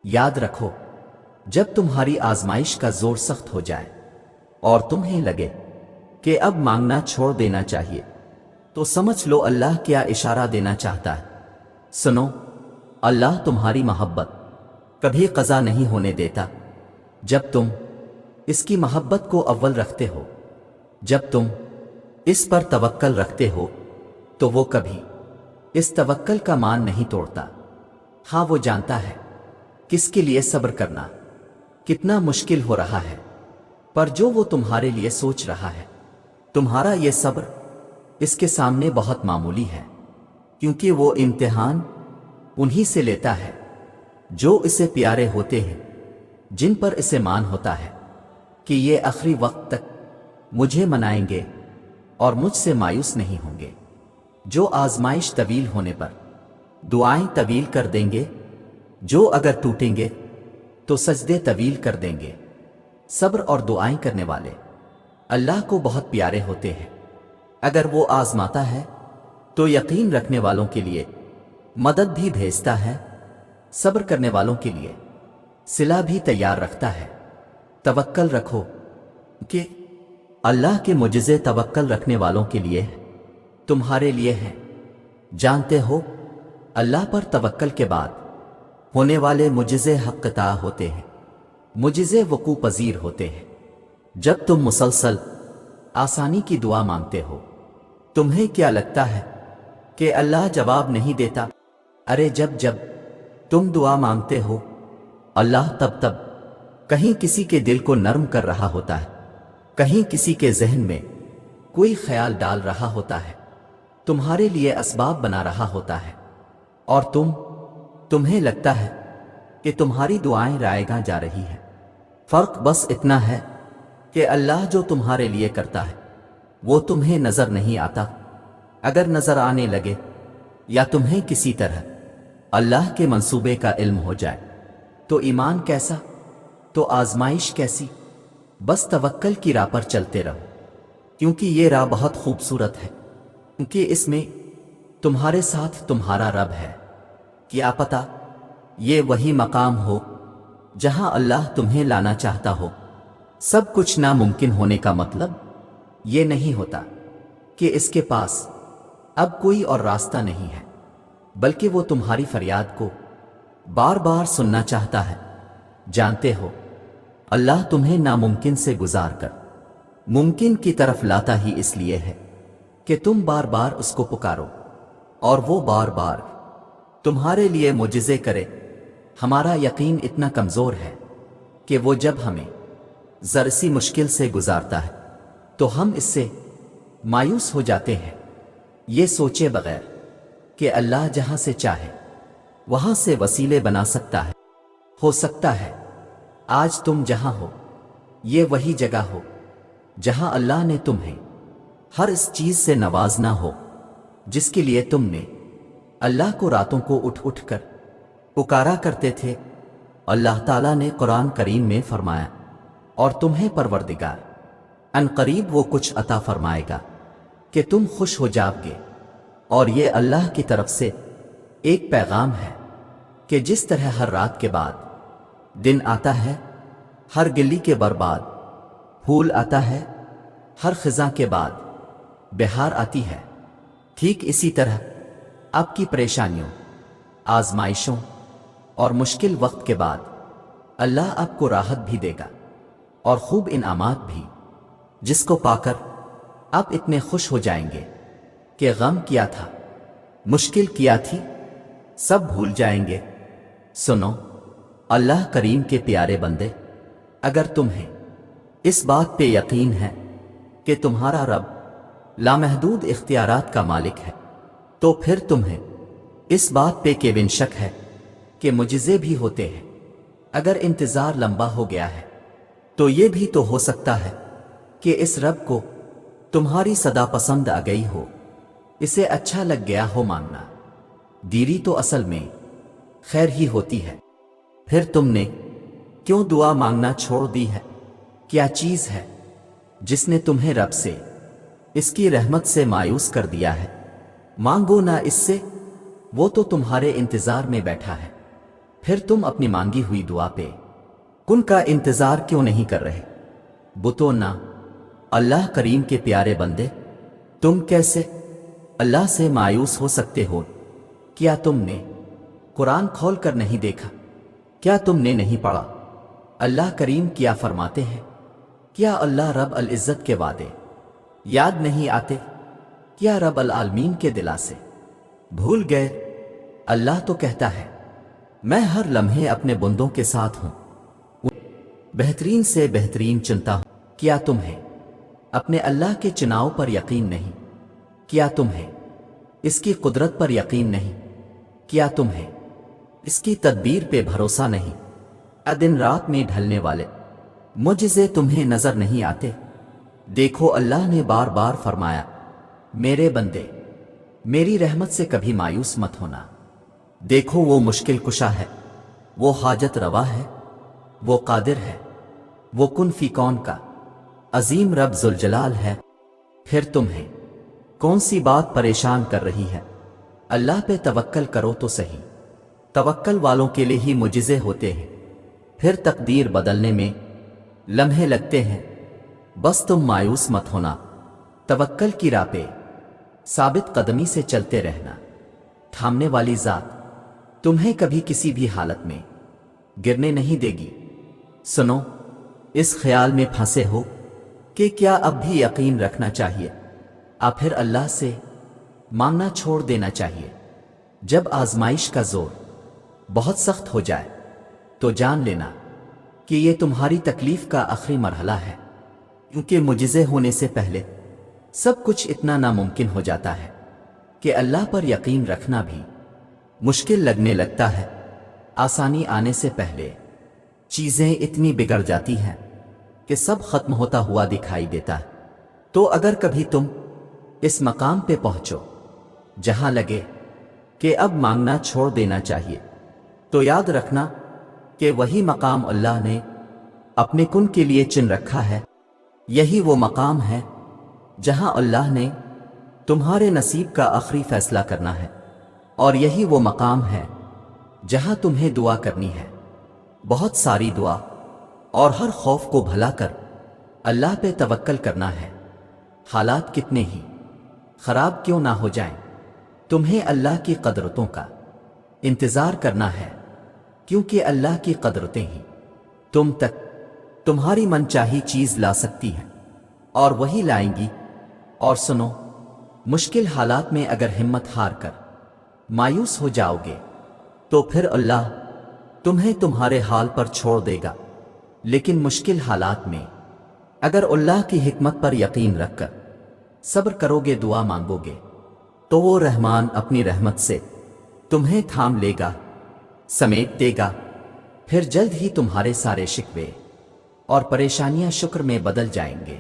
یاد رکھو، جب تمہاری آزمائش کا زور سخت ہو جائے اور تمہیں لگے کہ اب مانگنا چھوڑ دینا چاہیے، تو سمجھ لو اللہ کیا اشارہ دینا چاہتا ہے۔ سنو، اللہ تمہاری محبت کبھی قضا نہیں ہونے دیتا۔ جب تم اس کی محبت کو اول رکھتے ہو، جب تم اس پر توکل رکھتے ہو، تو وہ کبھی اس توکل کا مان نہیں توڑتا۔ ہاں، وہ جانتا ہے کس کے لیے صبر کرنا کتنا مشکل ہو رہا ہے، پر جو وہ تمہارے لیے سوچ رہا ہے، تمہارا یہ صبر اس کے سامنے بہت معمولی ہے، کیونکہ وہ امتحان انہی سے لیتا ہے جو اسے پیارے ہوتے ہیں، جن پر اسے مان ہوتا ہے کہ یہ آخری وقت تک مجھے منائیں گے اور مجھ سے مایوس نہیں ہوں گے، جو آزمائش طویل ہونے پر دعائیں طویل کر دیں گے، جو اگر ٹوٹیں گے تو سجدے طویل کر دیں گے۔ صبر اور دعائیں کرنے والے اللہ کو بہت پیارے ہوتے ہیں۔ اگر وہ آزماتا ہے تو یقین رکھنے والوں کے لیے مدد بھی بھیجتا ہے، صبر کرنے والوں کے لیے صلہ بھی تیار رکھتا ہے۔ توکل رکھو کہ اللہ کے معجزے توکل رکھنے والوں کے لیے ہیں، تمہارے لیے ہیں۔ جانتے ہو، اللہ پر توکل کے بعد ہونے والے معجزے حق قطع ہوتے ہیں، معجزے وقوع پذیر ہوتے ہیں۔ جب تم مسلسل آسانی کی دعا مانگتے ہو، تمہیں کیا لگتا ہے کہ اللہ جواب نہیں دیتا؟ ارے جب تم دعا مانگتے ہو، اللہ تب کہیں کسی کے دل کو نرم کر رہا ہوتا ہے، کہیں کسی کے ذہن میں کوئی خیال ڈال رہا ہوتا ہے، تمہارے لیے اسباب بنا رہا ہوتا ہے، اور تمہیں لگتا ہے کہ تمہاری دعائیں رائے گاں جا رہی ہیں۔ فرق بس اتنا ہے کہ اللہ جو تمہارے لیے کرتا ہے وہ تمہیں نظر نہیں آتا۔ اگر نظر آنے لگے یا تمہیں کسی طرح اللہ کے منصوبے کا علم ہو جائے تو ایمان کیسا، تو آزمائش کیسی؟ بس توکل کی راہ پر چلتے رہو، کیونکہ یہ راہ بہت خوبصورت ہے، کیونکہ اس میں تمہارے ساتھ تمہارا رب ہے۔ کیا پتہ یہ وہی مقام ہو جہاں اللہ تمہیں لانا چاہتا ہو۔ سب کچھ ناممکن ہونے کا مطلب یہ نہیں ہوتا کہ اس کے پاس اب کوئی اور راستہ نہیں ہے، بلکہ وہ تمہاری فریاد کو بار بار سننا چاہتا ہے۔ جانتے ہو، اللہ تمہیں ناممکن سے گزار کر ممکن کی طرف لاتا ہی اس لیے ہے کہ تم بار بار اس کو پکارو اور وہ بار بار تمہارے لیے معجزے کرے۔ ہمارا یقین اتنا کمزور ہے کہ وہ جب ہمیں ذرا سی مشکل سے گزارتا ہے تو ہم اس سے مایوس ہو جاتے ہیں، یہ سوچے بغیر کہ اللہ جہاں سے چاہے وہاں سے وسیلے بنا سکتا ہے۔ ہو سکتا ہے آج تم جہاں ہو یہ وہی جگہ ہو جہاں اللہ نے تمہیں ہر اس چیز سے نوازنا ہو جس کے لیے تم نے اللہ کو راتوں کو اٹھ کر پکارا کرتے تھے۔ اللہ تعالیٰ نے قرآن کریم میں فرمایا، اور تمہیں پروردگار ان قریب وہ کچھ عطا فرمائے گا کہ تم خوش ہو جاؤ گے۔ اور یہ اللہ کی طرف سے ایک پیغام ہے کہ جس طرح ہر رات کے بعد دن آتا ہے، ہر گلی کے برباد پھول آتا ہے، ہر خزاں کے بعد بہار آتی ہے، ٹھیک اسی طرح آپ کی پریشانیوں، آزمائشوں اور مشکل وقت کے بعد اللہ آپ کو راحت بھی دے گا اور خوب انعامات بھی، جس کو پا کر آپ اتنے خوش ہو جائیں گے کہ غم کیا تھا، مشکل کیا تھی، سب بھول جائیں گے۔ سنو، اللہ کریم کے پیارے بندے، اگر تمہیں اس بات پہ یقین ہے کہ تمہارا رب لامحدود اختیارات کا مالک ہے، تو پھر تمہیں اس بات پہ کیون شک ہے کہ معجزے بھی ہوتے ہیں۔ اگر انتظار لمبا ہو گیا ہے تو یہ بھی تو ہو سکتا ہے کہ اس رب کو تمہاری صدا پسند آ گئی ہو، اسے اچھا لگ گیا ہو مانگنا۔ دیری تو اصل میں خیر ہی ہوتی ہے۔ پھر تم نے کیوں دعا مانگنا چھوڑ دی ہے؟ کیا چیز ہے جس نے تمہیں رب سے، اس کی رحمت سے مایوس کر دیا ہے؟ مانگو نہ اس سے، وہ تو تمہارے انتظار میں بیٹھا ہے۔ پھر تم اپنی مانگی ہوئی دعا پہ کن کا انتظار کیوں نہیں کر رہے؟ بتو نہ اللہ کریم کے پیارے بندے، تم کیسے اللہ سے مایوس ہو سکتے ہو؟ کیا تم نے قرآن کھول کر نہیں دیکھا؟ کیا تم نے نہیں پڑھا اللہ کریم کیا فرماتے ہیں؟ کیا اللہ رب العزت کے وعدے یاد نہیں آتے؟ کیا رب العالمین کے دلاسے بھول گئے؟ اللہ تو کہتا ہے میں ہر لمحے اپنے بندوں کے ساتھ ہوں، بہترین سے بہترین چنتا ہوں۔ کیا تمہیں اپنے اللہ کے چناؤ پر یقین نہیں؟ کیا تمہیں اس کی قدرت پر یقین نہیں؟ کیا تمہیں اس کی تدبیر پہ بھروسہ نہیں؟ دن رات میں ڈھلنے والے معجزے تمہیں نظر نہیں آتے؟ دیکھو اللہ نے بار بار فرمایا میرے بندے میری رحمت سے کبھی مایوس مت ہونا۔ دیکھو وہ مشکل کشا ہے، وہ حاجت روا ہے، وہ قادر ہے، وہ کن فی کون کا عظیم رب ذوالجلال ہے۔ پھر تمہیں کون سی بات پریشان کر رہی ہے؟ اللہ پہ توکل کرو تو صحیح، توکل والوں کے لیے ہی معجزے ہوتے ہیں۔ پھر تقدیر بدلنے میں لمحے لگتے ہیں، بس تم مایوس مت ہونا، توکل کی راہ پہ ثابت قدمی سے چلتے رہنا۔ تھامنے والی ذات تمہیں کبھی کسی بھی حالت میں گرنے نہیں دے گی۔ سنو، اس خیال میں پھنسے ہو کہ کیا اب بھی یقین رکھنا چاہیے، پھر اللہ سے مانگنا چھوڑ دینا چاہیے؟ جب آزمائش کا زور بہت سخت ہو جائے تو جان لینا کہ یہ تمہاری تکلیف کا آخری مرحلہ ہے، کیونکہ معجزے ہونے سے پہلے سب کچھ اتنا ناممکن ہو جاتا ہے کہ اللہ پر یقین رکھنا بھی مشکل لگنے لگتا ہے۔ آسانی آنے سے پہلے چیزیں اتنی بگڑ جاتی ہیں کہ سب ختم ہوتا ہوا دکھائی دیتا ہے۔ تو اگر کبھی تم اس مقام پہ پہنچو جہاں لگے کہ اب مانگنا چھوڑ دینا چاہیے، تو یاد رکھنا کہ وہی مقام اللہ نے اپنے کن کے لیے چن رکھا ہے۔ یہی وہ مقام ہے جہاں اللہ نے تمہارے نصیب کا آخری فیصلہ کرنا ہے، اور یہی وہ مقام ہے جہاں تمہیں دعا کرنی ہے، بہت ساری دعا، اور ہر خوف کو بھلا کر اللہ پہ توکل کرنا ہے۔ حالات کتنے ہی خراب کیوں نہ ہو جائیں، تمہیں اللہ کی قدرتوں کا انتظار کرنا ہے، کیونکہ اللہ کی قدرتیں ہی تم تک تمہاری من چاہی چیز لا سکتی ہیں، اور وہی لائیں گی۔ اور سنو، مشکل حالات میں اگر ہمت ہار کر مایوس ہو جاؤ گے تو پھر اللہ تمہیں تمہارے حال پر چھوڑ دے گا، لیکن مشکل حالات میں اگر اللہ کی حکمت پر یقین رکھ کر صبر کرو گے، دعا مانگو گے، تو وہ رحمان اپنی رحمت سے تمہیں تھام لے گا، سمیٹ دے گا۔ پھر جلد ہی تمہارے سارے شکوے اور پریشانیاں شکر میں بدل جائیں گے۔